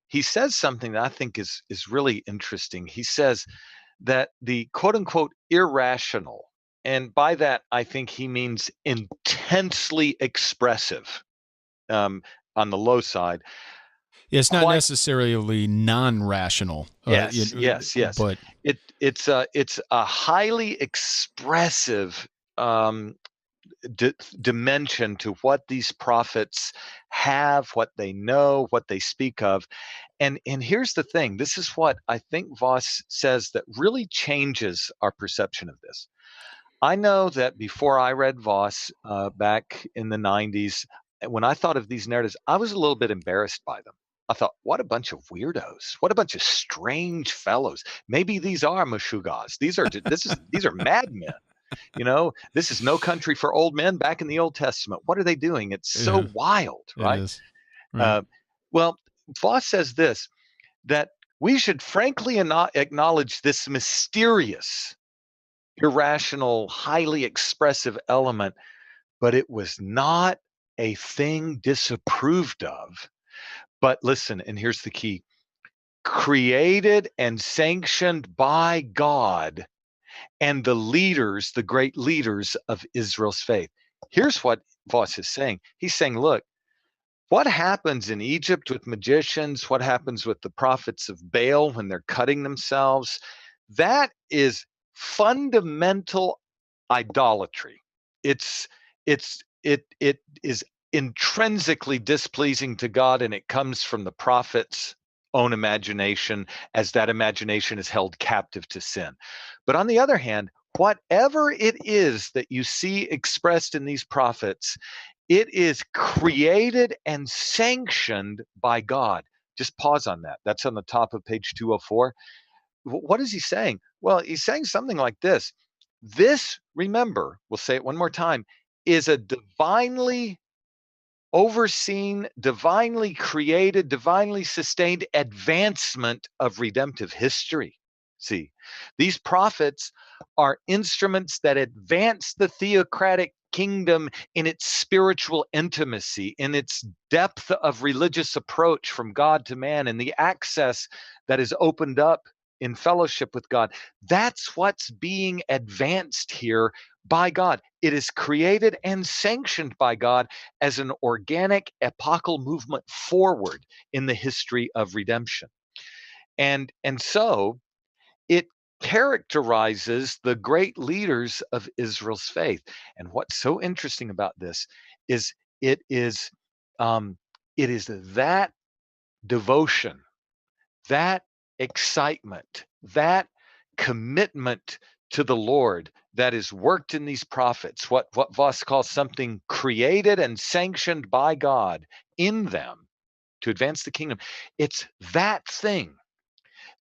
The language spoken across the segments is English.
he says something that I think is really interesting. He says that the quote unquote irrational, and by that I think he means intensely expressive, um, on the low side. It's not Quite necessarily non-rational, yes, yes, yes. but It's a highly expressive um, dimension to what these prophets have, what they know, what they speak of. And here's the thing. This is what I think Voss says that really changes our perception of this. I know that before I read Voss back in the 90s, when I thought of these narratives, I was a little bit embarrassed by them. I thought, what a bunch of weirdos! What a bunch of strange fellows! Maybe these are mashugas. These are madmen. This is no country for old men back in the Old Testament. What are they doing? It's so yeah, wild, it right? is. Right. Uh, well, Voss says this, that we should frankly acknowledge this mysterious, irrational, highly expressive element, but it was not a thing disapproved of. But listen, and here's the key: created and sanctioned by God and the leaders, the great leaders of Israel's faith. Here's what Voss is saying. He's saying, look, what happens in Egypt with magicians, what happens with the prophets of Baal when they're cutting themselves, that is fundamental idolatry. It is intrinsically displeasing to God, and it comes from the prophet's own imagination, as that imagination is held captive to sin. But on the other hand, whatever it is that you see expressed in these prophets, it is created and sanctioned by God. Just pause on that. That's on the top of page 204. What is he saying? Well, he's saying something like this. This, remember, we'll say it one more time, is a divinely overseen, divinely created, divinely sustained advancement of redemptive history. See, these prophets are instruments that advance the theocratic kingdom in its spiritual intimacy, in its depth of religious approach from God to man, and the access that is opened up in fellowship with God. That's what's being advanced here by God. It is created and sanctioned by God as an organic epochal movement forward in the history of redemption. And so it characterizes the great leaders of Israel's faith. And what's so interesting about this is it is um, it is that devotion, that excitement, that commitment to the Lord that is worked in these prophets, what Voss calls something created and sanctioned by God in them to advance the kingdom. It's that thing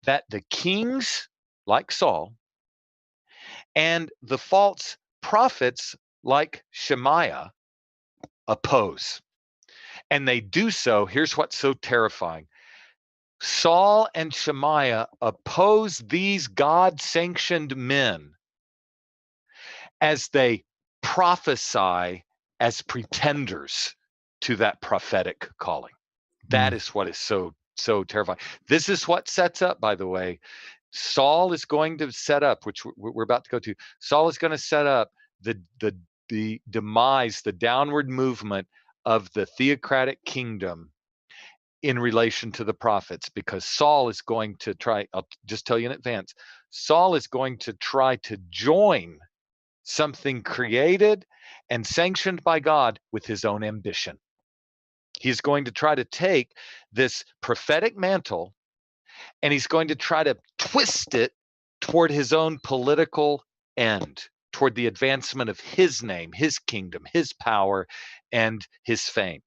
that the kings like Saul and the false prophets like Shemaiah oppose. And they do so. Here's what's so terrifying: Saul and Shemaiah oppose these God sanctioned men as they prophesy as pretenders to that prophetic calling. That Mm. is what is so terrifying. This is what sets up, by the way, Saul is going to set up, which we're about to go to. Saul is going to set up the demise, the downward movement of the theocratic kingdom in relation to the prophets, because Saul is going to try, I'll just tell you in advance, Saul is going to try to join something created and sanctioned by God with his own ambition. He's going to try to take this prophetic mantle and he's going to try to twist it toward his own political end, toward the advancement of his name, his kingdom, his power, and his fame.